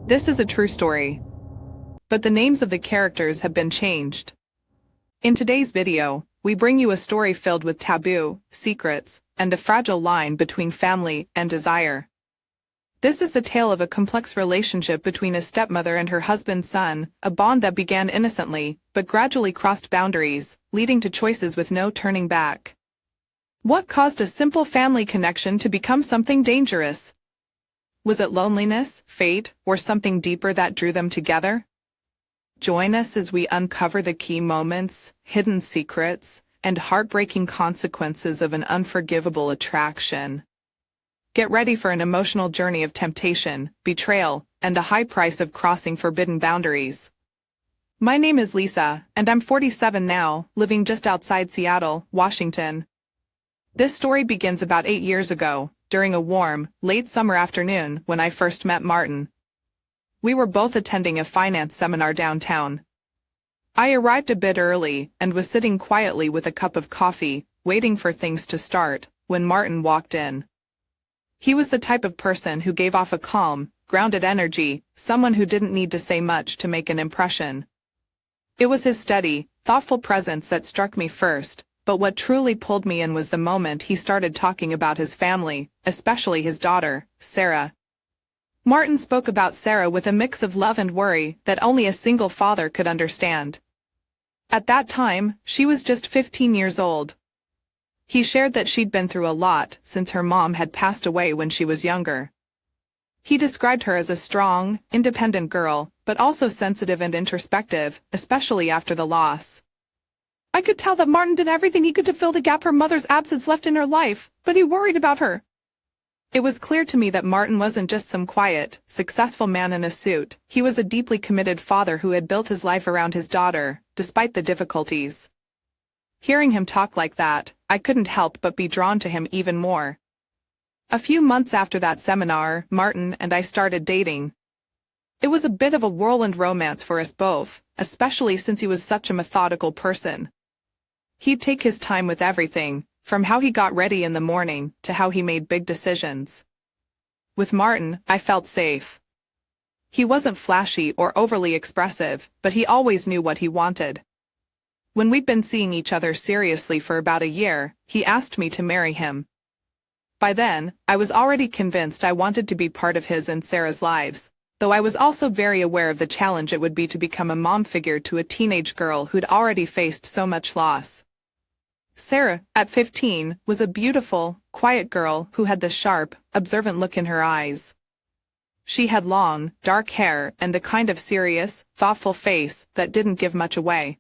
This is a true story, but the names of the characters have been changed. In today's video, we bring you a story filled with taboo, secrets, and a fragile line between family and desire. This is the tale of a complex relationship between a stepmother and her husband's son, a bond that began innocently, but gradually crossed boundaries, leading to choices with no turning back. What caused a simple family connection to become something dangerous? Was it loneliness, fate, or something deeper that drew them together? Join us as we uncover the key moments, hidden secrets, and heartbreaking consequences of an unforgivable attraction. Get ready for an emotional journey of temptation, betrayal, and a high price of crossing forbidden boundaries. My name is Lisa, and I'm 47 now, living just outside Seattle, Washington. This story begins about 8 years ago, during a warm, late summer afternoon when I first met Martin. We were both attending a finance seminar downtown. I arrived a bit early and was sitting quietly with a cup of coffee, waiting for things to start, when Martin walked in. He was the type of person who gave off a calm, grounded energy, someone who didn't need to say much to make an impression. It was his steady, thoughtful presence that struck me first, but what truly pulled me in was the moment he started talking about his family, especially his daughter, Sarah. Martin spoke about Sarah with a mix of love and worry that only a single father could understand. At that time, she was just 15 years old. He shared that she'd been through a lot since her mom had passed away when she was younger. He described her as a strong, independent girl, but also sensitive and introspective, especially after the loss. I could tell that Martin did everything he could to fill the gap her mother's absence left in her life, but he worried about her. It was clear to me that Martin wasn't just some quiet, successful man in a suit. He was a deeply committed father who had built his life around his daughter, despite the difficulties. Hearing him talk like that, I couldn't help but be drawn to him even more. A few months after that seminar, Martin and I started dating. It was a bit of a whirlwind romance for us both, especially since he was such a methodical person. He'd take his time with everything, from how he got ready in the morning to how he made big decisions. With Martin, I felt safe. He wasn't flashy or overly expressive, but he always knew what he wanted. When we'd been seeing each other seriously for about a year, he asked me to marry him. By then, I was already convinced I wanted to be part of his and Sarah's lives, though I was also very aware of the challenge it would be to become a mom figure to a teenage girl who'd already faced so much loss. Sarah, at 15, was a beautiful, quiet girl who had the sharp, observant look in her eyes. She had long, dark hair and the kind of serious, thoughtful face that didn't give much away.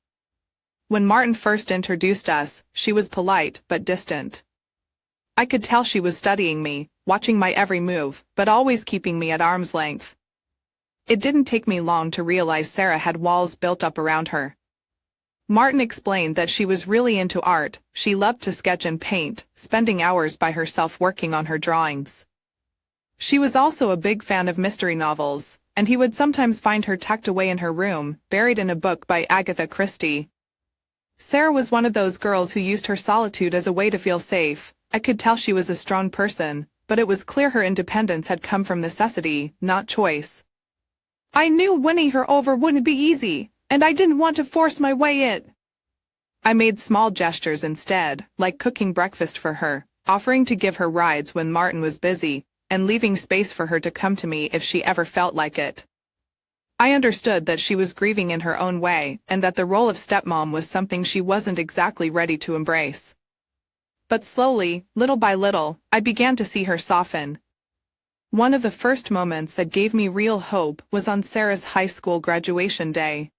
When Martin first introduced us, she was polite but distant. I could tell she was studying me, watching my every move, but always keeping me at arm's length. It didn't take me long to realize Sarah had walls built up around her. Martin explained that she was really into art. She loved to sketch and paint, spending hours by herself working on her drawings. She was also a big fan of mystery novels, and he would sometimes find her tucked away in her room, buried in a book by Agatha Christie. Sarah was one of those girls who used her solitude as a way to feel safe. I could tell she was a strong person, but it was clear her independence had come from necessity, not choice. I knew winning her over wouldn't be easy, and I didn't want to force my way in. I made small gestures instead, like cooking breakfast for her, offering to give her rides when Martin was busy, and leaving space for her to come to me if she ever felt like it. I understood that she was grieving in her own way, and that the role of stepmom was something she wasn't exactly ready to embrace. But slowly, little by little, I began to see her soften. One of the first moments that gave me real hope was on Sarah's high school graduation day.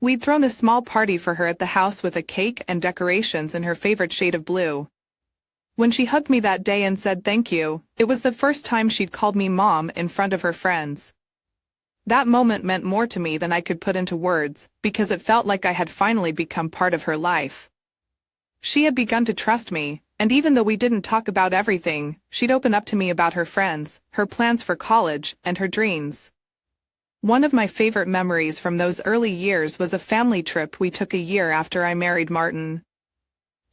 We'd thrown a small party for her at the house with a cake and decorations in her favorite shade of blue. When she hugged me that day and said thank you, it was the first time she'd called me mom in front of her friends. That moment meant more to me than I could put into words, because it felt like I had finally become part of her life. She had begun to trust me, and even though we didn't talk about everything, she'd open up to me about her friends, her plans for college, and her dreams. One of my favorite memories from those early years was a family trip we took a year after I married Martin.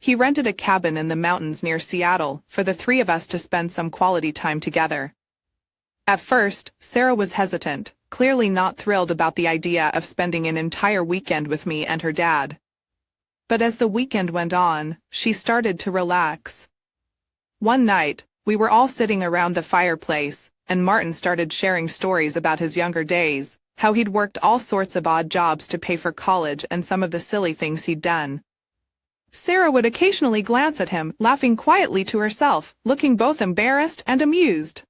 He rented a cabin in the mountains near Seattle for the three of us to spend some quality time together. At first, Sarah was hesitant, clearly not thrilled about the idea of spending an entire weekend with me and her dad. But as the weekend went on, she started to relax. One night, we were all sitting around the fireplace, and Martin started sharing stories about his younger days, how he'd worked all sorts of odd jobs to pay for college and some of the silly things he'd done. Sarah would occasionally glance at him, laughing quietly to herself, looking both embarrassed and amused.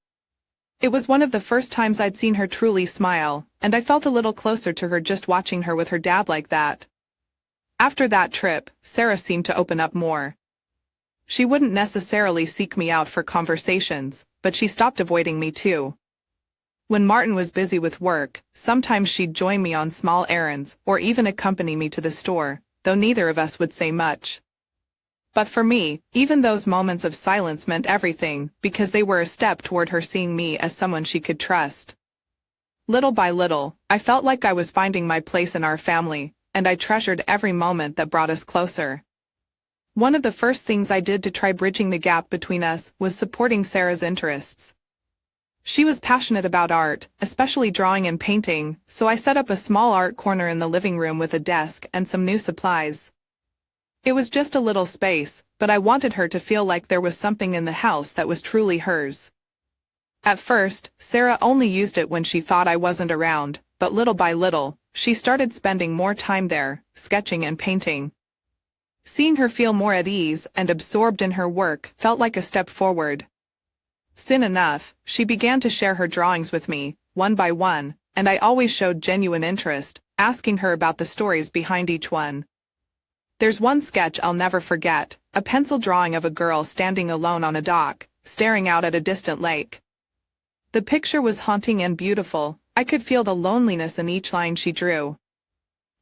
It was one of the first times I'd seen her truly smile, and I felt a little closer to her just watching her with her dad like that. After that trip, Sarah seemed to open up more. She wouldn't necessarily seek me out for conversations, but she stopped avoiding me too. When Martin was busy with work, sometimes she'd join me on small errands or even accompany me to the store, though neither of us would say much. But for me, even those moments of silence meant everything, because they were a step toward her seeing me as someone she could trust. Little by little, I felt like I was finding my place in our family, and I treasured every moment that brought us closer. One of the first things I did to try bridging the gap between us was supporting Sarah's interests. She was passionate about art, especially drawing and painting, so I set up a small art corner in the living room with a desk and some new supplies. It was just a little space, but I wanted her to feel like there was something in the house that was truly hers. At first, Sarah only used it when she thought I wasn't around, but little by little, she started spending more time there, sketching and painting. Seeing her feel more at ease and absorbed in her work felt like a step forward. Soon enough, she began to share her drawings with me, one by one, and I always showed genuine interest, asking her about the stories behind each one. There's one sketch I'll never forget, a pencil drawing of a girl standing alone on a dock, staring out at a distant lake. The picture was haunting and beautiful. I could feel the loneliness in each line she drew.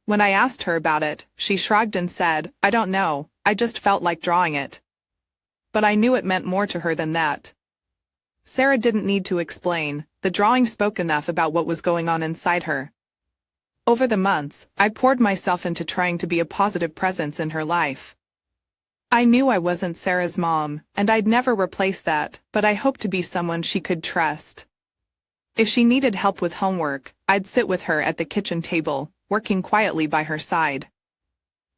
When I asked her about it, she shrugged and said, "I don't know, I just felt like drawing it." But I knew it meant more to her than that. Sarah didn't need to explain, the drawing spoke enough about what was going on inside her. Over the months, I poured myself into trying to be a positive presence in her life. I knew I wasn't Sarah's mom, and I'd never replace that, but I hoped to be someone she could trust. If she needed help with homework, I'd sit with her at the kitchen table, working quietly by her side.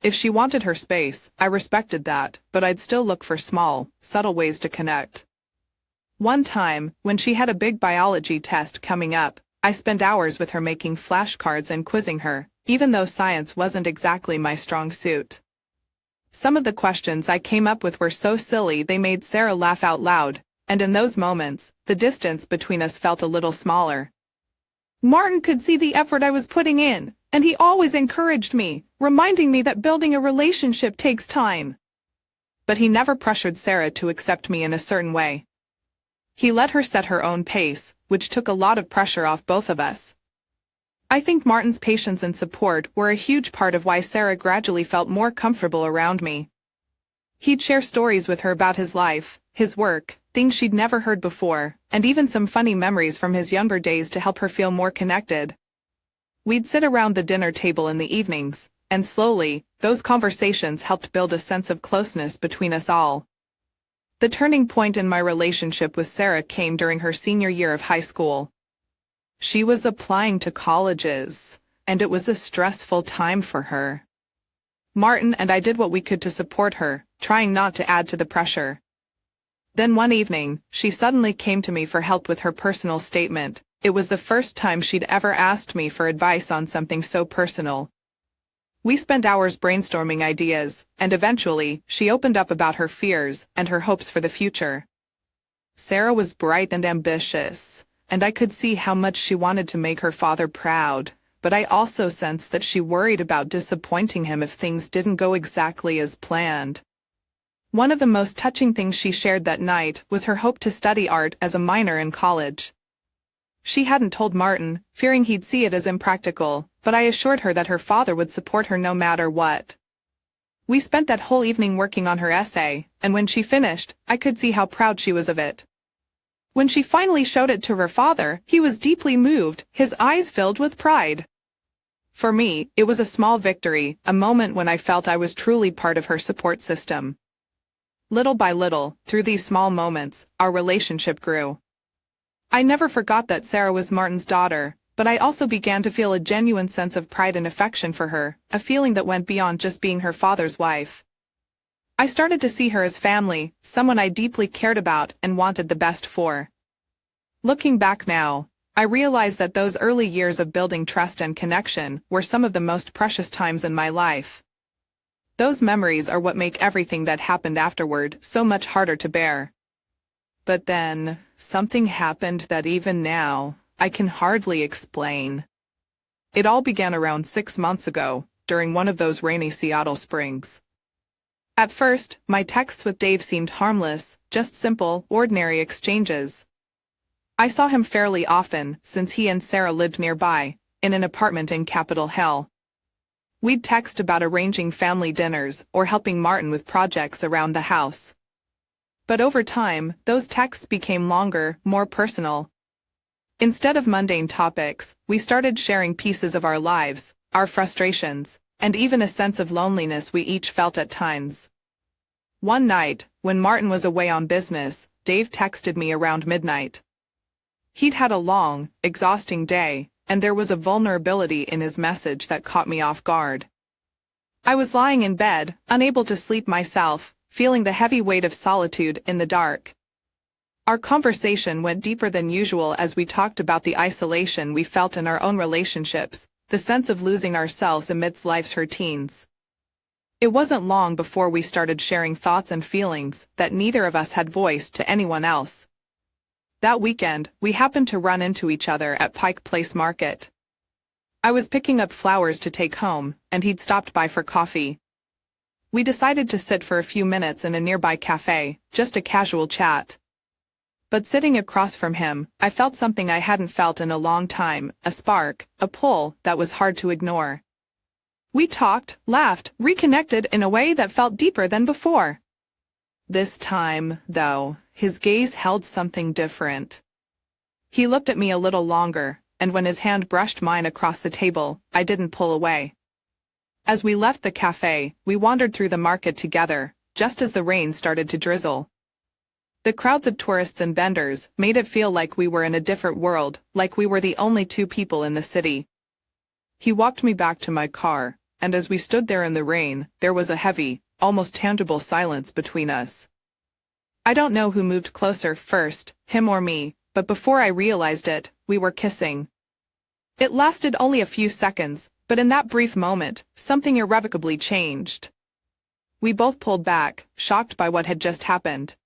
If she wanted her space, I respected that, but I'd still look for small, subtle ways to connect. One time, when she had a big biology test coming up, I spent hours with her making flashcards and quizzing her, even though science wasn't exactly my strong suit. Some of the questions I came up with were so silly they made Sarah laugh out loud, and in those moments, the distance between us felt a little smaller. Martin could see the effort I was putting in, and he always encouraged me, reminding me that building a relationship takes time. But he never pressured Sarah to accept me in a certain way. He let her set her own pace, which took a lot of pressure off both of us. I think Martin's patience and support were a huge part of why Sarah gradually felt more comfortable around me. He'd share stories with her about his life, his work, things she'd never heard before, and even some funny memories from his younger days to help her feel more connected. We'd sit around the dinner table in the evenings, and slowly, those conversations helped build a sense of closeness between us all. The turning point in my relationship with Sarah came during her senior year of high school. She was applying to colleges, and it was a stressful time for her. Martin and I did what we could to support her, trying not to add to the pressure. Then one evening, she suddenly came to me for help with her personal statement. It was the first time she'd ever asked me for advice on something so personal. We spent hours brainstorming ideas, and eventually, she opened up about her fears and her hopes for the future. Sarah was bright and ambitious, and I could see how much she wanted to make her father proud, but I also sensed that she worried about disappointing him if things didn't go exactly as planned. One of the most touching things she shared that night was her hope to study art as a minor in college. She hadn't told Martin, fearing he'd see it as impractical, but I assured her that her father would support her no matter what. We spent that whole evening working on her essay, and when she finished, I could see how proud she was of it. When she finally showed it to her father, he was deeply moved, his eyes filled with pride. For me, it was a small victory, a moment when I felt I was truly part of her support system. Little by little, through these small moments, our relationship grew. I never forgot that Sarah was Martin's daughter, but I also began to feel a genuine sense of pride and affection for her, a feeling that went beyond just being her father's wife. I started to see her as family, someone I deeply cared about and wanted the best for. Looking back now, I realize that those early years of building trust and connection were some of the most precious times in my life. Those memories are what make everything that happened afterward so much harder to bear. But then, something happened that even now, I can hardly explain. It all began around 6 months ago, during one of those rainy Seattle springs. At first, my texts with Dave seemed harmless, just simple, ordinary exchanges. I saw him fairly often, since he and Sarah lived nearby, in an apartment in Capitol Hill. We'd text about arranging family dinners or helping Martin with projects around the house. But over time, those texts became longer, more personal. Instead of mundane topics, we started sharing pieces of our lives, our frustrations, and even a sense of loneliness we each felt at times. One night, when Martin was away on business, Dave texted me around midnight. He'd had a long, exhausting day, and there was a vulnerability in his message that caught me off guard. I was lying in bed, unable to sleep myself, feeling the heavy weight of solitude in the dark. Our conversation went deeper than usual as we talked about the isolation we felt in our own relationships, the sense of losing ourselves amidst life's routines. It wasn't long before we started sharing thoughts and feelings that neither of us had voiced to anyone else. That weekend, we happened to run into each other at Pike Place Market. I was picking up flowers to take home, and he'd stopped by for coffee. We decided to sit for a few minutes in a nearby cafe, just a casual chat. But sitting across from him, I felt something I hadn't felt in a long time, a spark, a pull that was hard to ignore. We talked, laughed, reconnected in a way that felt deeper than before. This time, though, his gaze held something different. He looked at me a little longer, and when his hand brushed mine across the table, I didn't pull away. As we left the cafe, we wandered through the market together, just as the rain started to drizzle. The crowds of tourists and vendors made it feel like we were in a different world, like we were the only two people in the city. He walked me back to my car, and as we stood there in the rain, there was a heavy, almost tangible silence between us. I don't know who moved closer first, him or me, but before I realized it, we were kissing. It lasted only a few seconds, but in that brief moment, something irrevocably changed. We both pulled back, shocked by what had just happened.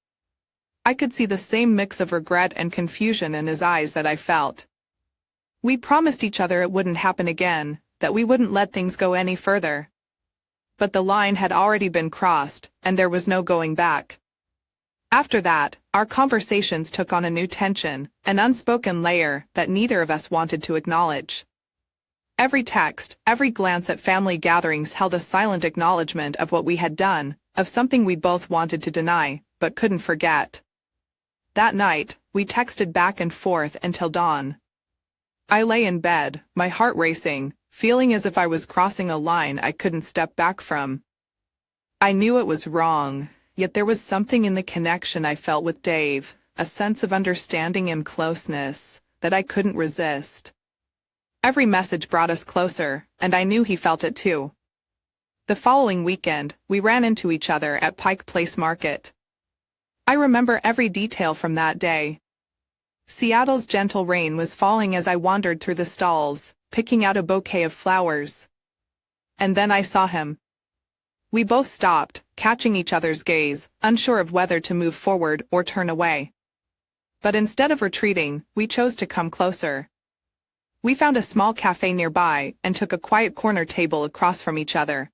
I could see the same mix of regret and confusion in his eyes that I felt. We promised each other it wouldn't happen again, that we wouldn't let things go any further. But the line had already been crossed, and there was no going back. After that, our conversations took on a new tension, an unspoken layer that neither of us wanted to acknowledge. Every text, every glance at family gatherings held a silent acknowledgement of what we had done, of something we both wanted to deny, but couldn't forget. That night, we texted back and forth until dawn. I lay in bed, my heart racing, feeling as if I was crossing a line I couldn't step back from. I knew it was wrong, yet there was something in the connection I felt with Dave, a sense of understanding and closeness, that I couldn't resist. Every message brought us closer, and I knew he felt it too. The following weekend, we ran into each other at Pike Place Market. I remember every detail from that day. Seattle's gentle rain was falling as I wandered through the stalls, picking out a bouquet of flowers. And then I saw him. We both stopped, catching each other's gaze, unsure of whether to move forward or turn away. But instead of retreating, we chose to come closer. We found a small cafe nearby and took a quiet corner table across from each other.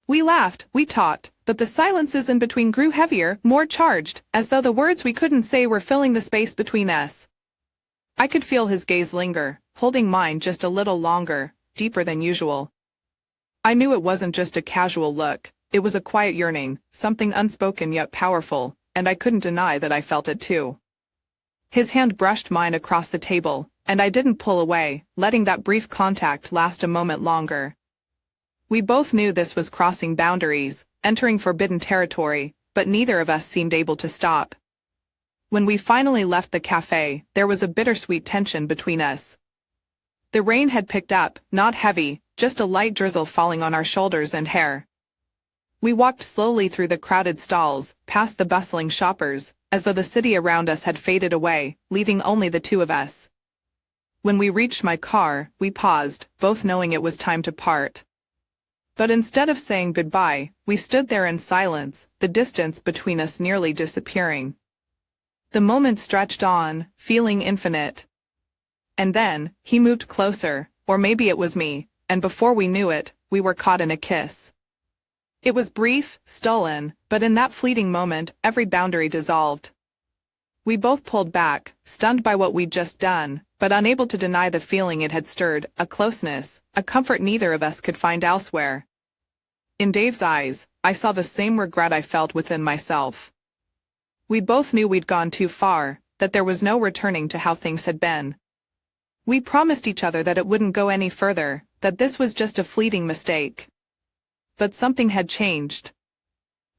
We laughed, we talked, but the silences in between grew heavier, more charged, as though the words we couldn't say were filling the space between us. I could feel his gaze linger, holding mine just a little longer, deeper than usual. I knew it wasn't just a casual look, it was a quiet yearning, something unspoken yet powerful, and I couldn't deny that I felt it too. His hand brushed mine across the table, and I didn't pull away, letting that brief contact last a moment longer. We both knew this was crossing boundaries, entering forbidden territory, but neither of us seemed able to stop. When we finally left the cafe, there was a bittersweet tension between us. The rain had picked up, not heavy, just a light drizzle falling on our shoulders and hair. We walked slowly through the crowded stalls, past the bustling shoppers, as though the city around us had faded away, leaving only the two of us. When we reached my car, we paused, both knowing it was time to part. But instead of saying goodbye, we stood there in silence, the distance between us nearly disappearing. The moment stretched on, feeling infinite. And then, he moved closer, or maybe it was me, and before we knew it, we were caught in a kiss. It was brief, stolen, but in that fleeting moment, every boundary dissolved. We both pulled back, stunned by what we'd just done, but unable to deny the feeling it had stirred, a closeness, a comfort neither of us could find elsewhere. In Dave's eyes, I saw the same regret I felt within myself. We both knew we'd gone too far, that there was no returning to how things had been. We promised each other that it wouldn't go any further, that this was just a fleeting mistake. But something had changed.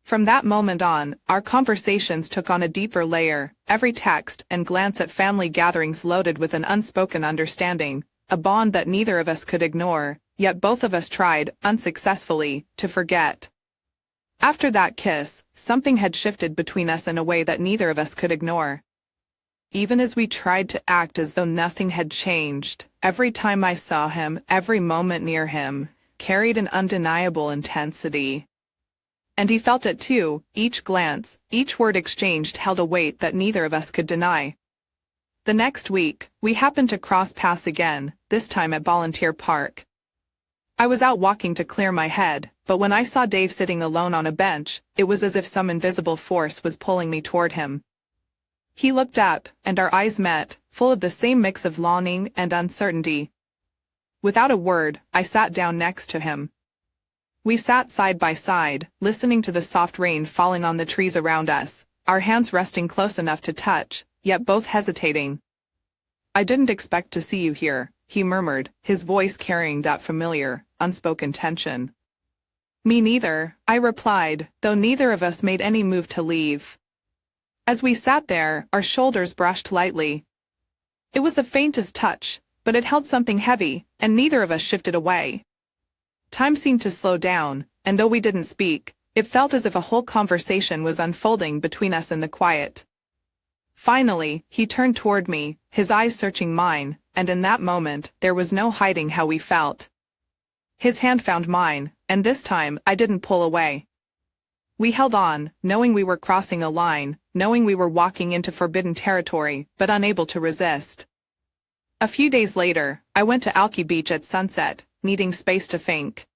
From that moment on, our conversations took on a deeper layer, every text and glance at family gatherings loaded with an unspoken understanding, a bond that neither of us could ignore, yet both of us tried, unsuccessfully, to forget. After that kiss, something had shifted between us in a way that neither of us could ignore. Even as we tried to act as though nothing had changed, every time I saw him, every moment near him, carried an undeniable intensity. And he felt it too, each glance, each word exchanged held a weight that neither of us could deny. The next week, we happened to cross paths again, this time at Volunteer Park. I was out walking to clear my head, but when I saw Dave sitting alone on a bench, it was as if some invisible force was pulling me toward him. He looked up, and our eyes met, full of the same mix of longing and uncertainty. Without a word, I sat down next to him. We sat side by side, listening to the soft rain falling on the trees around us, our hands resting close enough to touch, yet both hesitating. "I didn't expect to see you here," he murmured, his voice carrying that familiar, unspoken tension. "Me neither," I replied, though neither of us made any move to leave. As we sat there, our shoulders brushed lightly. It was the faintest touch, but it held something heavy, and neither of us shifted away. Time seemed to slow down, and though we didn't speak, it felt as if a whole conversation was unfolding between us in the quiet. Finally, he turned toward me, his eyes searching mine, and in that moment, there was no hiding how we felt. His hand found mine, and this time, I didn't pull away. We held on, knowing we were crossing a line, knowing we were walking into forbidden territory, but unable to resist. A few days later, I went to Alki Beach at sunset, needing space to think.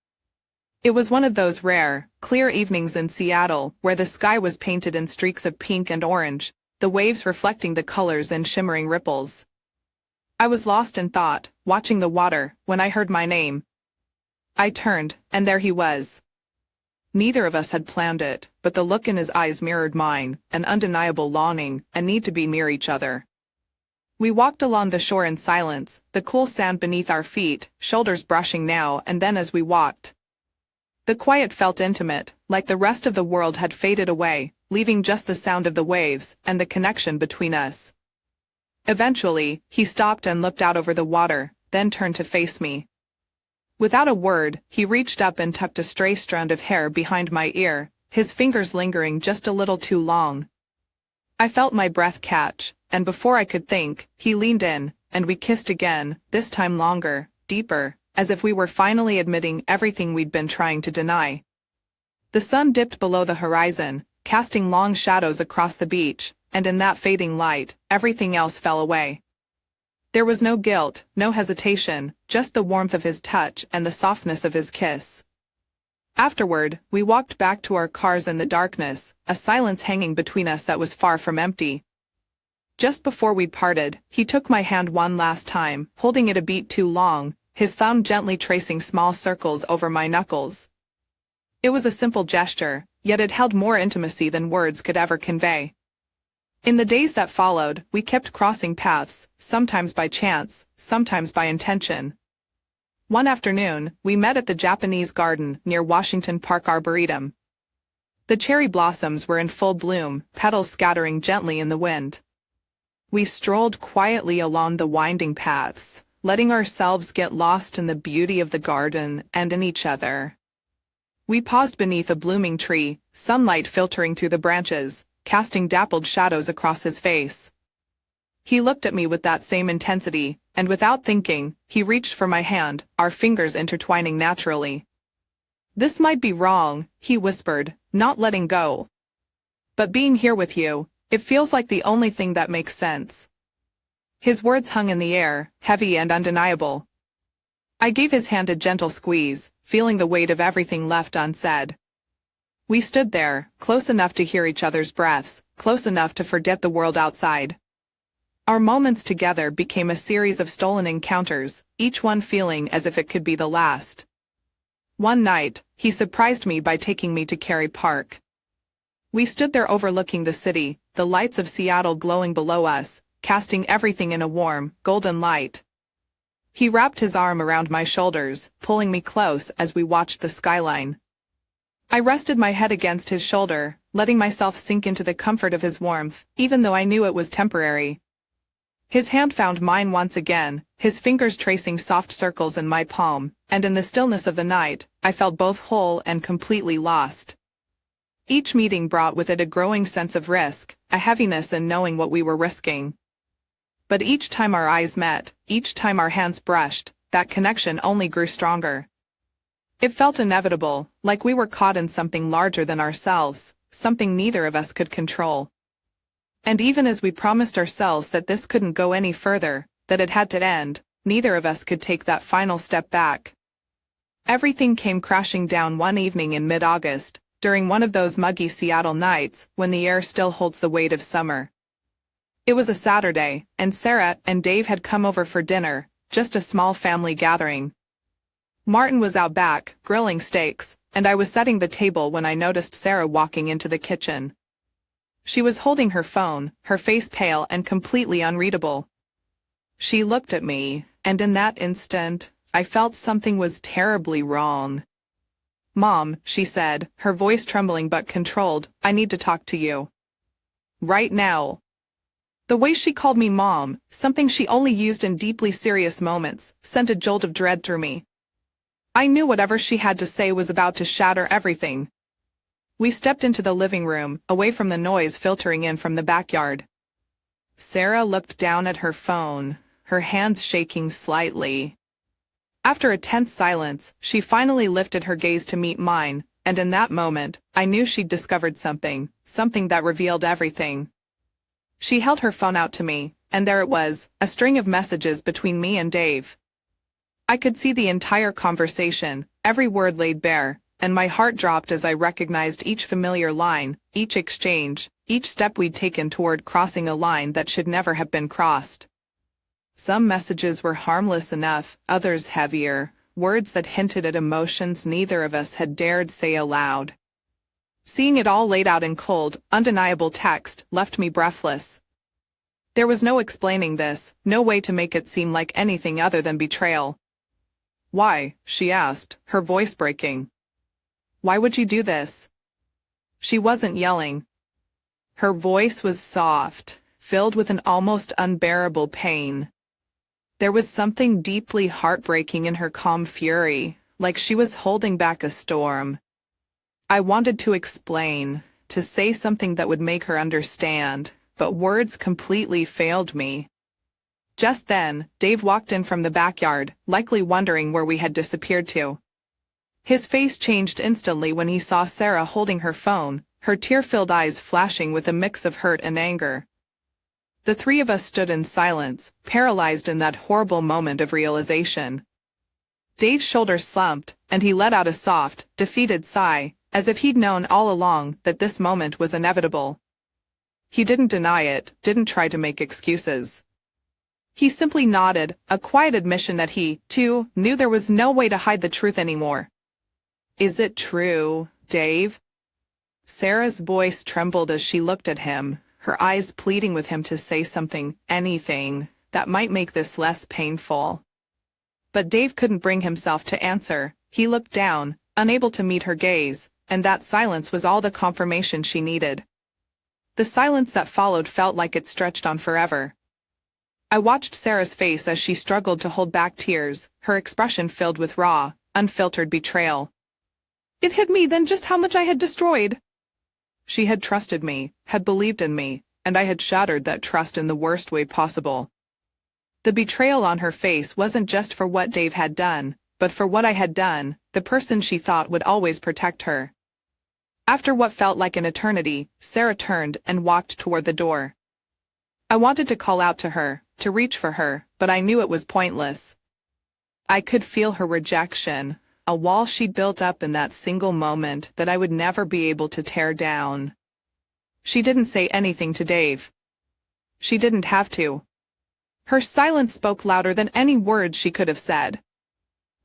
It was one of those rare, clear evenings in Seattle where the sky was painted in streaks of pink and orange, the waves reflecting the colors in shimmering ripples. I was lost in thought, watching the water, when I heard my name. I turned, and there he was. Neither of us had planned it, but the look in his eyes mirrored mine, an undeniable longing, a need to be near each other. We walked along the shore in silence, the cool sand beneath our feet, shoulders brushing now and then as we walked. The quiet felt intimate, like the rest of the world had faded away, leaving just the sound of the waves and the connection between us. Eventually, he stopped and looked out over the water, then turned to face me. Without a word, he reached up and tucked a stray strand of hair behind my ear, his fingers lingering just a little too long. I felt my breath catch, and before I could think, he leaned in, and we kissed again, this time longer, deeper, as if we were finally admitting everything we'd been trying to deny. The sun dipped below the horizon, casting long shadows across the beach, and in that fading light, everything else fell away. There was no guilt, no hesitation, just the warmth of his touch and the softness of his kiss. Afterward, we walked back to our cars in the darkness, a silence hanging between us that was far from empty. Just before we'd parted, he took my hand one last time, holding it a beat too long, his thumb gently tracing small circles over my knuckles. It was a simple gesture, yet it held more intimacy than words could ever convey. In the days that followed, we kept crossing paths, sometimes by chance, sometimes by intention. One afternoon, we met at the Japanese garden near Washington Park Arboretum. The cherry blossoms were in full bloom, petals scattering gently in the wind. We strolled quietly along the winding paths, letting ourselves get lost in the beauty of the garden and in each other. We paused beneath a blooming tree, sunlight filtering through the branches, casting dappled shadows across his face. He looked at me with that same intensity, and without thinking, he reached for my hand, our fingers intertwining naturally. "This might be wrong," he whispered, not letting go. "But being here with you, it feels like the only thing that makes sense." His words hung in the air, heavy and undeniable. I gave his hand a gentle squeeze, feeling the weight of everything left unsaid. We stood there, close enough to hear each other's breaths, close enough to forget the world outside. Our moments together became a series of stolen encounters, each one feeling as if it could be the last. One night, he surprised me by taking me to Cary Park. We stood there overlooking the city, the lights of Seattle glowing below us, casting everything in a warm, golden light. He wrapped his arm around my shoulders, pulling me close as we watched the skyline. I rested my head against his shoulder, letting myself sink into the comfort of his warmth, even though I knew it was temporary. His hand found mine once again, his fingers tracing soft circles in my palm, and in the stillness of the night, I felt both whole and completely lost. Each meeting brought with it a growing sense of risk, a heaviness in knowing what we were risking. But each time our eyes met, each time our hands brushed, that connection only grew stronger. It felt inevitable, like we were caught in something larger than ourselves, something neither of us could control. And even as we promised ourselves that this couldn't go any further, that it had to end, neither of us could take that final step back. Everything came crashing down one evening in mid-August, during one of those muggy Seattle nights when the air still holds the weight of summer. It was a Saturday, and Sarah and Dave had come over for dinner, just a small family gathering. Martin was out back, grilling steaks, and I was setting the table when I noticed Sarah walking into the kitchen. She was holding her phone, her face pale and completely unreadable. She looked at me, and in that instant, I felt something was terribly wrong. "Mom," she said, her voice trembling but controlled, "I need to talk to you. Right now." The way she called me Mom, something she only used in deeply serious moments, sent a jolt of dread through me. I knew whatever she had to say was about to shatter everything. We stepped into the living room, away from the noise filtering in from the backyard. Sarah looked down at her phone, her hands shaking slightly. After a tense silence, she finally lifted her gaze to meet mine, and in that moment, I knew she'd discovered something that revealed everything. She held her phone out to me, and there it was, a string of messages between me and Dave. I could see the entire conversation, every word laid bare, and my heart dropped as I recognized each familiar line, each exchange, each step we'd taken toward crossing a line that should never have been crossed. Some messages were harmless enough, others heavier, words that hinted at emotions neither of us had dared say aloud. Seeing it all laid out in cold, undeniable text left me breathless. There was no explaining this, no way to make it seem like anything other than betrayal. "Why?" she asked, her voice breaking. "Why would you do this?" She wasn't yelling. Her voice was soft, filled with an almost unbearable pain. There was something deeply heartbreaking in her calm fury, like she was holding back a storm. I wanted to explain, to say something that would make her understand, but words completely failed me. Just then, Dave walked in from the backyard, likely wondering where we had disappeared to. His face changed instantly when he saw Sarah holding her phone, her tear-filled eyes flashing with a mix of hurt and anger. The three of us stood in silence, paralyzed in that horrible moment of realization. Dave's shoulders slumped, and he let out a soft, defeated sigh, as if he'd known all along that this moment was inevitable. He didn't deny it, didn't try to make excuses. He simply nodded, a quiet admission that he, too, knew there was no way to hide the truth anymore. "Is it true, Dave?" Sarah's voice trembled as she looked at him, her eyes pleading with him to say something, anything, that might make this less painful. But Dave couldn't bring himself to answer. He looked down, unable to meet her gaze, and that silence was all the confirmation she needed. The silence that followed felt like it stretched on forever. I watched Sarah's face as she struggled to hold back tears, her expression filled with raw, unfiltered betrayal. It hit me then just how much I had destroyed. She had trusted me, had believed in me, and I had shattered that trust in the worst way possible. The betrayal on her face wasn't just for what Dave had done, but for what I had done, the person she thought would always protect her. After what felt like an eternity, Sarah turned and walked toward the door. I wanted to call out to her, to reach for her, but I knew it was pointless. I could feel her rejection, a wall she'd built up in that single moment that I would never be able to tear down. She didn't say anything to Dave. She didn't have to. Her silence spoke louder than any words she could have said.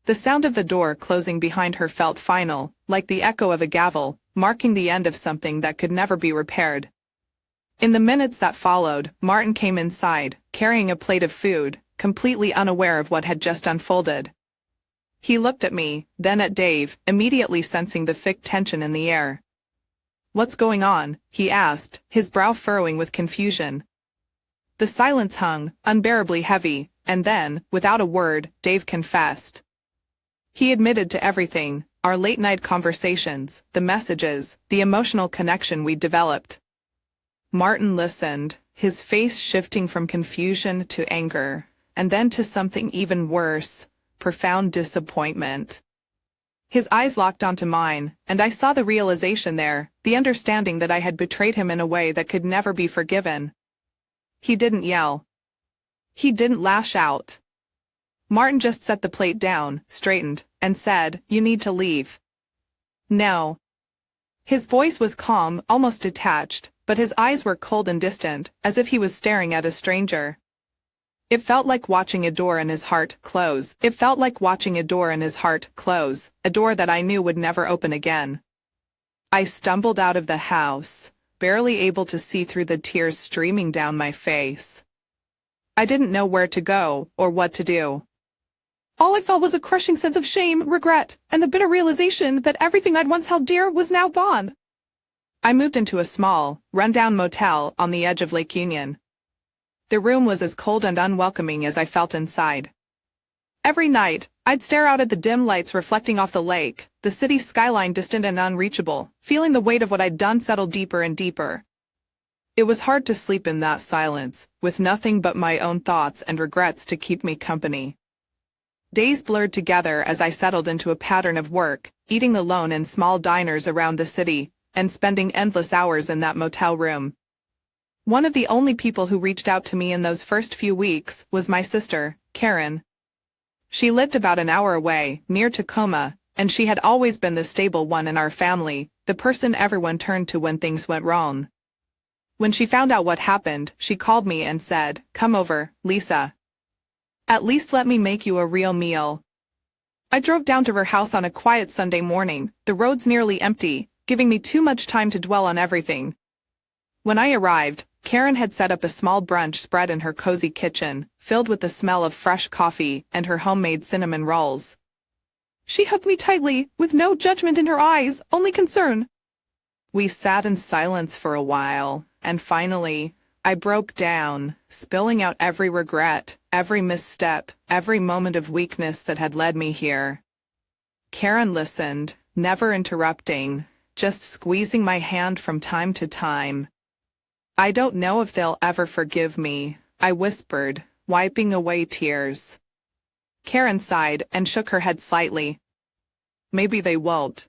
The sound of the door closing behind her felt final, like the echo of a gavel, marking the end of something that could never be repaired. In the minutes that followed, Martin came inside, carrying a plate of food, completely unaware of what had just unfolded. He looked at me, then at Dave, immediately sensing the thick tension in the air. "What's going on?" he asked, his brow furrowing with confusion. The silence hung, unbearably heavy, and then, without a word, Dave confessed. He admitted to everything, our late-night conversations, the messages, the emotional connection we'd developed. Martin listened, his face shifting from confusion to anger, and then to something even worse, profound disappointment. His eyes locked onto mine, and I saw the realization there, the understanding that I had betrayed him in a way that could never be forgiven. He didn't yell. He didn't lash out. Martin just set the plate down, straightened, and said, "You need to leave." "No." His voice was calm, almost detached, but his eyes were cold and distant, as if he was staring at a stranger. It felt like watching a door in his heart close. It felt like watching a door in his heart close, a door that I knew would never open again. I stumbled out of the house, barely able to see through the tears streaming down my face. I didn't know where to go, or what to do. All I felt was a crushing sense of shame, regret, and the bitter realization that everything I'd once held dear was now gone. I moved into a small, run-down motel on the edge of Lake Union. The room was as cold and unwelcoming as I felt inside. Every night, I'd stare out at the dim lights reflecting off the lake, the city skyline distant and unreachable, feeling the weight of what I'd done settle deeper and deeper. It was hard to sleep in that silence, with nothing but my own thoughts and regrets to keep me company. Days blurred together as I settled into a pattern of work, eating alone in small diners around the city, and spending endless hours in that motel room. One of the only people who reached out to me in those first few weeks was my sister, Karen. She lived about an hour away, near Tacoma, and she had always been the stable one in our family, the person everyone turned to when things went wrong. When she found out what happened, she called me and said, "Come over, Lisa. At least let me make you a real meal." I drove down to her house on a quiet Sunday morning, the roads nearly empty, giving me too much time to dwell on everything. When I arrived, Karen had set up a small brunch spread in her cozy kitchen, filled with the smell of fresh coffee and her homemade cinnamon rolls. She hugged me tightly, with no judgment in her eyes, only concern. We sat in silence for a while, and finally, I broke down, spilling out every regret, every misstep, every moment of weakness that had led me here. Karen listened, never interrupting, just squeezing my hand from time to time. "I don't know if they'll ever forgive me," I whispered, wiping away tears. Karen sighed and shook her head slightly. "Maybe they won't.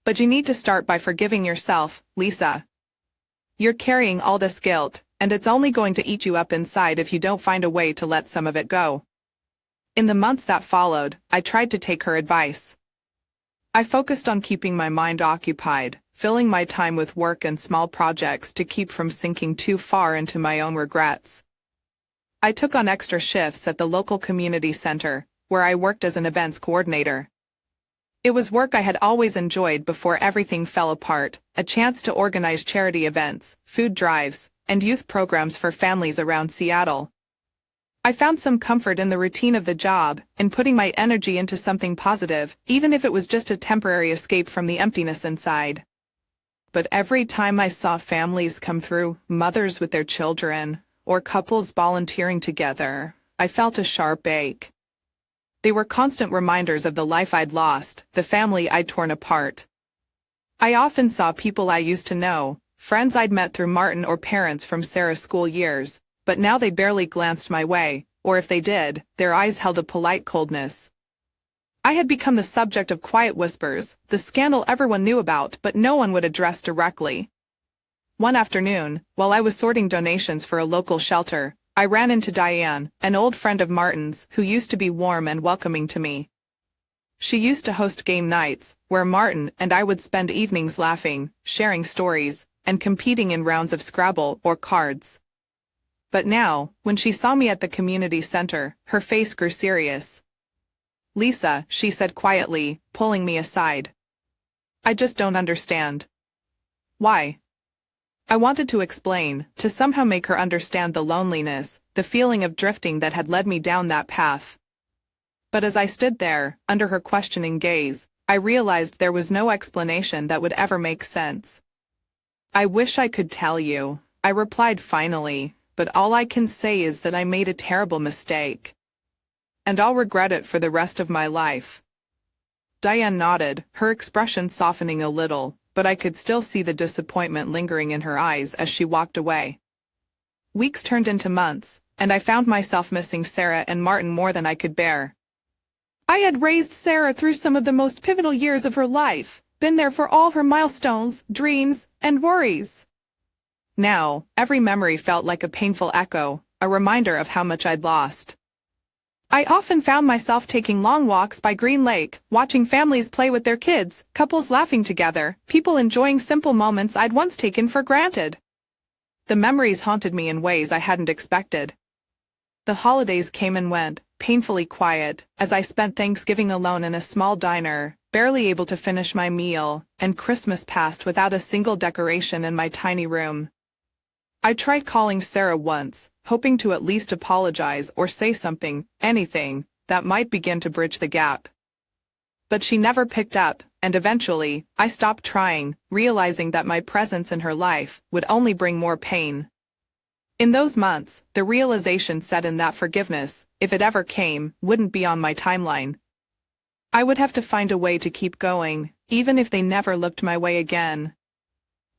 But you need to start by forgiving yourself, Lisa. You're carrying all this guilt, and it's only going to eat you up inside if you don't find a way to let some of it go." In the months that followed, I tried to take her advice. I focused on keeping my mind occupied, filling my time with work and small projects to keep from sinking too far into my own regrets. I took on extra shifts at the local community center, where I worked as an events coordinator. It was work I had always enjoyed before everything fell apart, a chance to organize charity events, food drives, and youth programs for families around Seattle. I found some comfort in the routine of the job, in putting my energy into something positive, even if it was just a temporary escape from the emptiness inside. But every time I saw families come through, mothers with their children, or couples volunteering together, I felt a sharp ache. They were constant reminders of the life I'd lost, the family I'd torn apart. I often saw people I used to know, friends I'd met through Martin or parents from Sarah's school years, but now they barely glanced my way, or if they did, their eyes held a polite coldness. I had become the subject of quiet whispers, the scandal everyone knew about but no one would address directly. One afternoon, while I was sorting donations for a local shelter, I ran into Diane, an old friend of Martin's who used to be warm and welcoming to me. She used to host game nights, where Martin and I would spend evenings laughing, sharing stories, and competing in rounds of Scrabble or cards. But now, when she saw me at the community center, her face grew serious. "Lisa," she said quietly, pulling me aside. "I just don't understand." "Why?" I wanted to explain, to somehow make her understand the loneliness, the feeling of drifting that had led me down that path. But as I stood there, under her questioning gaze, I realized there was no explanation that would ever make sense. "I wish I could tell you," I replied finally, "but all I can say is that I made a terrible mistake. And I'll regret it for the rest of my life." Diane nodded, her expression softening a little, but I could still see the disappointment lingering in her eyes as she walked away. Weeks turned into months, and I found myself missing Sarah and Martin more than I could bear. I had raised Sarah through some of the most pivotal years of her life, been there for all her milestones, dreams, and worries. Now, every memory felt like a painful echo, a reminder of how much I'd lost. I often found myself taking long walks by Green Lake, watching families play with their kids, couples laughing together, people enjoying simple moments I'd once taken for granted. The memories haunted me in ways I hadn't expected. The holidays came and went, painfully quiet, as I spent Thanksgiving alone in a small diner, barely able to finish my meal, and Christmas passed without a single decoration in my tiny room. I tried calling Sarah once, hoping to at least apologize or say something, anything, that might begin to bridge the gap. But she never picked up, and eventually, I stopped trying, realizing that my presence in her life would only bring more pain. In those months, the realization set in that forgiveness, if it ever came, wouldn't be on my timeline. I would have to find a way to keep going, even if they never looked my way again.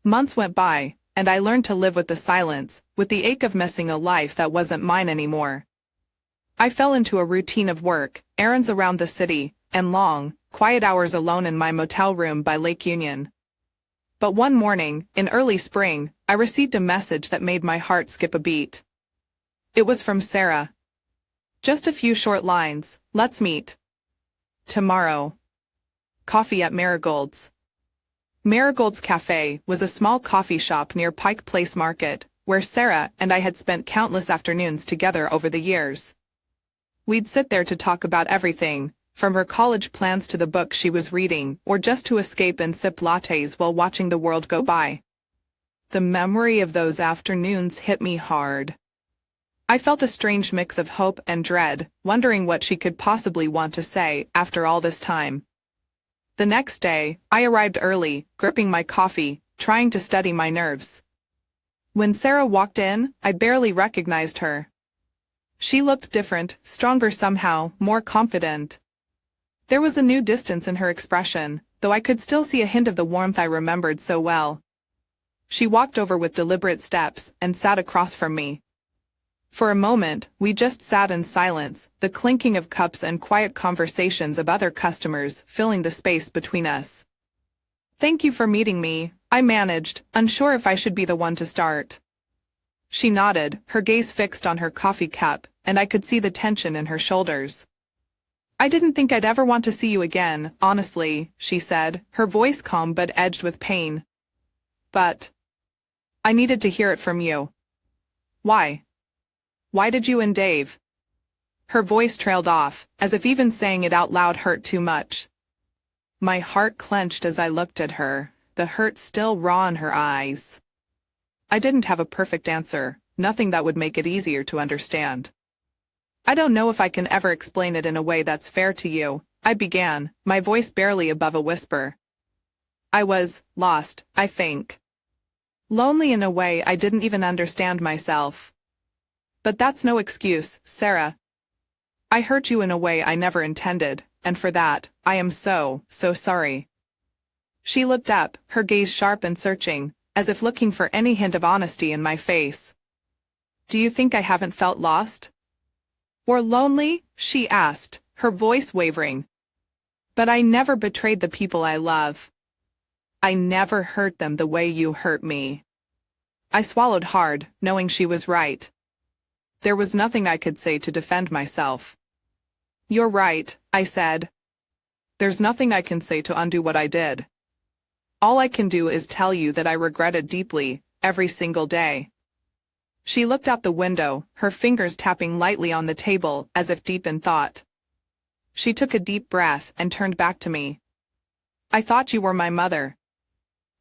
Months went by, and I learned to live with the silence, with the ache of missing a life that wasn't mine anymore. I fell into a routine of work, errands around the city, and long, quiet hours alone in my motel room by Lake Union. But one morning, in early spring, I received a message that made my heart skip a beat. It was from Sarah. Just a few short lines: "Let's meet. Tomorrow. Coffee at Marigold's." Marigold's Cafe was a small coffee shop near Pike Place Market, where Sarah and I had spent countless afternoons together over the years. We'd sit there to talk about everything, from her college plans to the book she was reading, or just to escape and sip lattes while watching the world go by. The memory of those afternoons hit me hard. I felt a strange mix of hope and dread, wondering what she could possibly want to say after all this time. The next day, I arrived early, gripping my coffee, trying to steady my nerves. When Sarah walked in, I barely recognized her. She looked different, stronger somehow, more confident. There was a new distance in her expression, though I could still see a hint of the warmth I remembered so well. She walked over with deliberate steps and sat across from me. For a moment, we just sat in silence, the clinking of cups and quiet conversations of other customers filling the space between us. "Thank you for meeting me," I managed, unsure if I should be the one to start. She nodded, her gaze fixed on her coffee cup, and I could see the tension in her shoulders. "I didn't think I'd ever want to see you again, honestly," she said, her voice calm but edged with pain. "But I needed to hear it from you." "Why? Why did you and Dave?" Her voice trailed off, as if even saying it out loud hurt too much. My heart clenched as I looked at her, the hurt still raw in her eyes. I didn't have a perfect answer, nothing that would make it easier to understand. "I don't know if I can ever explain it in a way that's fair to you," I began, my voice barely above a whisper. "I was lost, I think. Lonely in a way I didn't even understand myself. But that's no excuse, Sarah. I hurt you in a way I never intended, and for that, I am so sorry. She looked up, her gaze sharp and searching, as if looking for any hint of honesty in my face. Do you think I haven't felt lost? Or lonely? She asked, her voice wavering. But I never betrayed the people I love. I never hurt them the way you hurt me. I swallowed hard, knowing she was right. There was nothing I could say to defend myself. You're right, I said. There's nothing I can say to undo what I did. All I can do is tell you that I regret it deeply, every single day. She looked out the window, her fingers tapping lightly on the table as if deep in thought. She took a deep breath and turned back to me. I thought you were my mother.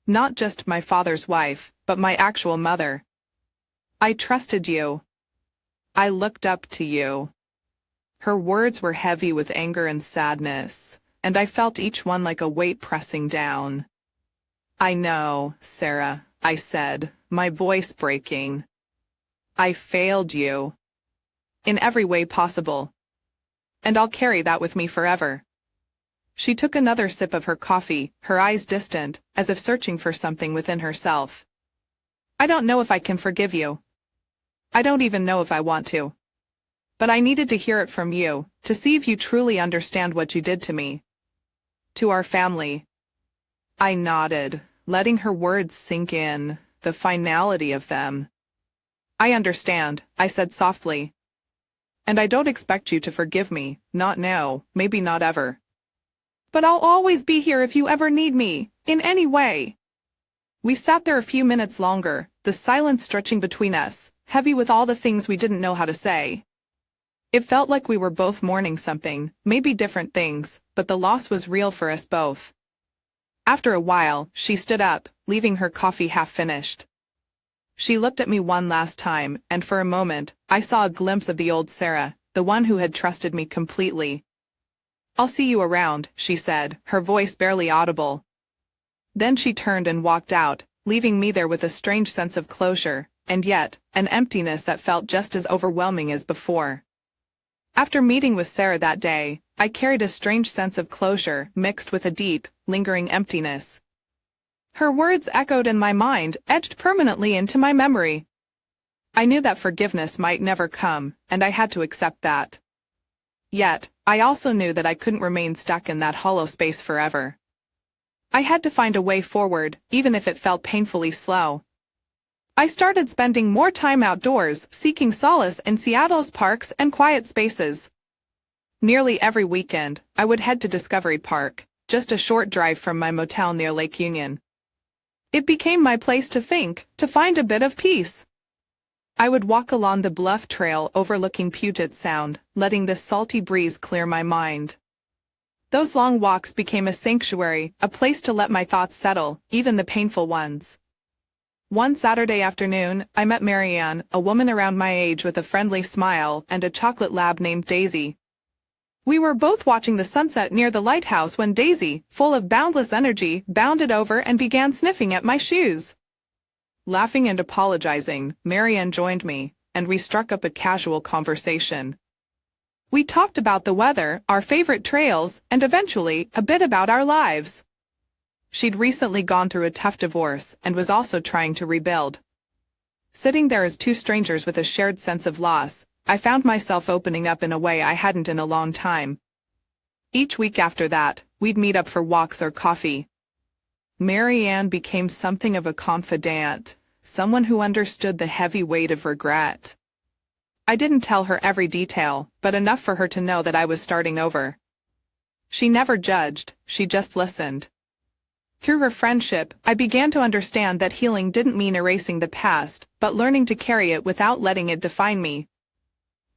Not just my father's wife, but my actual mother. I trusted you. I looked up to you. Her words were heavy with anger and sadness, and I felt each one like a weight pressing down. I know, Sarah, I said, my voice breaking. I failed you. In every way possible. And I'll carry that with me forever. She took another sip of her coffee, her eyes distant, as if searching for something within herself. I don't know if I can forgive you. I don't even know if I want to. But I needed to hear it from you, to see if you truly understand what you did to me. To our family. I nodded, letting her words sink in, the finality of them. I understand, I said softly. And I don't expect you to forgive me, not now, maybe not ever. But I'll always be here if you ever need me, in any way. We sat there a few minutes longer, the silence stretching between us, heavy with all the things we didn't know how to say. It felt like we were both mourning something, maybe different things, but the loss was real for us both. After a while, she stood up, leaving her coffee half finished. She looked at me one last time, and for a moment, I saw a glimpse of the old Sarah, the one who had trusted me completely. I'll see you around, she said, her voice barely audible. Then she turned and walked out, leaving me there with a strange sense of closure, and yet, an emptiness that felt just as overwhelming as before. After meeting with Sarah that day, I carried a strange sense of closure mixed with a deep, lingering emptiness. Her words echoed in my mind, etched permanently into my memory. I knew that forgiveness might never come, and I had to accept that. Yet, I also knew that I couldn't remain stuck in that hollow space forever. I had to find a way forward, even if it felt painfully slow. I started spending more time outdoors, seeking solace in Seattle's parks and quiet spaces. Nearly every weekend, I would head to Discovery Park, just a short drive from my motel near Lake Union. It became my place to think, to find a bit of peace. I would walk along the bluff trail overlooking Puget Sound, letting the salty breeze clear my mind. Those long walks became a sanctuary, a place to let my thoughts settle, even the painful ones. One Saturday afternoon, I met Marianne, a woman around my age with a friendly smile and a chocolate lab named Daisy. We were both watching the sunset near the lighthouse when Daisy, full of boundless energy, bounded over and began sniffing at my shoes. Laughing and apologizing, Marianne joined me, and we struck up a casual conversation. We talked about the weather, our favorite trails, and eventually, a bit about our lives. She'd recently gone through a tough divorce and was also trying to rebuild. Sitting there as two strangers with a shared sense of loss, I found myself opening up in a way I hadn't in a long time. Each week after that, we'd meet up for walks or coffee. Marianne became something of a confidant, someone who understood the heavy weight of regret. I didn't tell her every detail, but enough for her to know that I was starting over. She never judged, she just listened. Through her friendship, I began to understand that healing didn't mean erasing the past, but learning to carry it without letting it define me.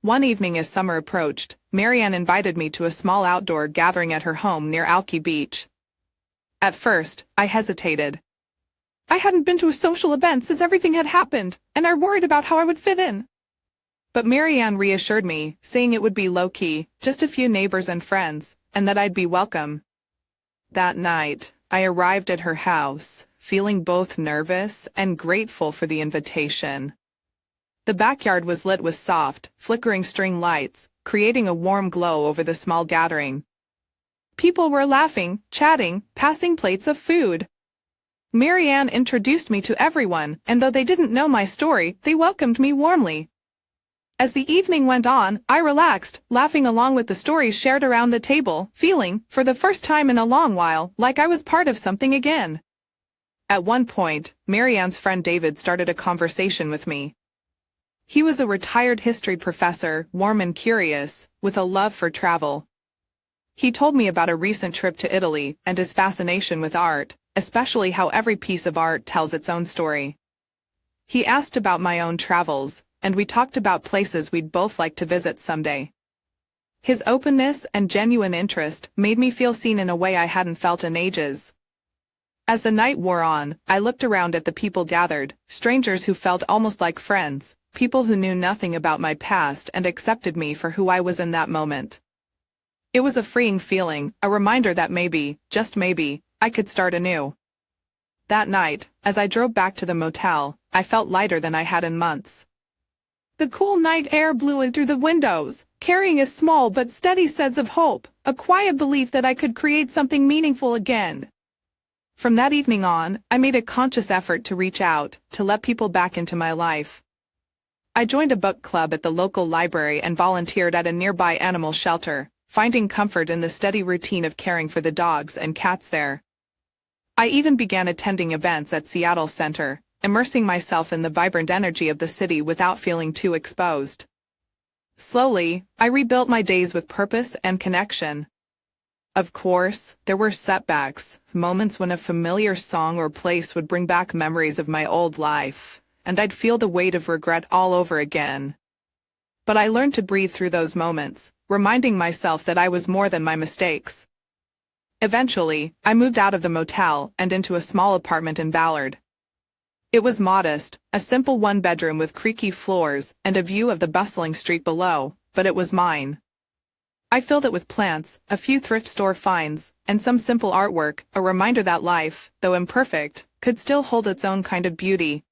One evening as summer approached, Marianne invited me to a small outdoor gathering at her home near Alki Beach. At first, I hesitated. I hadn't been to a social event since everything had happened, and I worried about how I would fit in. But Marianne reassured me, saying it would be low-key, just a few neighbors and friends, and that I'd be welcome. That night, I arrived at her house, feeling both nervous and grateful for the invitation. The backyard was lit with soft, flickering string lights, creating a warm glow over the small gathering. People were laughing, chatting, passing plates of food. Marianne introduced me to everyone, and though they didn't know my story, they welcomed me warmly. As the evening went on, I relaxed, laughing along with the stories shared around the table, feeling, for the first time in a long while, like I was part of something again. At one point, Marianne's friend David started a conversation with me. He was a retired history professor, warm and curious, with a love for travel. He told me about a recent trip to Italy and his fascination with art, especially how every piece of art tells its own story. He asked about my own travels, and we talked about places we'd both like to visit someday. His openness and genuine interest made me feel seen in a way I hadn't felt in ages. As the night wore on, I looked around at the people gathered, strangers who felt almost like friends, people who knew nothing about my past and accepted me for who I was in that moment. It was a freeing feeling, a reminder that maybe, just maybe, I could start anew. That night, as I drove back to the motel, I felt lighter than I had in months. The cool night air blew in through the windows, carrying a small but steady sense of hope, a quiet belief that I could create something meaningful again. From that evening on, I made a conscious effort to reach out, to let people back into my life. I joined a book club at the local library and volunteered at a nearby animal shelter, finding comfort in the steady routine of caring for the dogs and cats there. I even began attending events at Seattle Center, immersing myself in the vibrant energy of the city without feeling too exposed. Slowly, I rebuilt my days with purpose and connection. Of course, there were setbacks, moments when a familiar song or place would bring back memories of my old life, and I'd feel the weight of regret all over again. But I learned to breathe through those moments, reminding myself that I was more than my mistakes. Eventually, I moved out of the motel and into a small apartment in Ballard. It was modest, a simple one-bedroom with creaky floors and a view of the bustling street below, but it was mine. I filled it with plants, a few thrift store finds, and some simple artwork, a reminder that life, though imperfect, could still hold its own kind of beauty.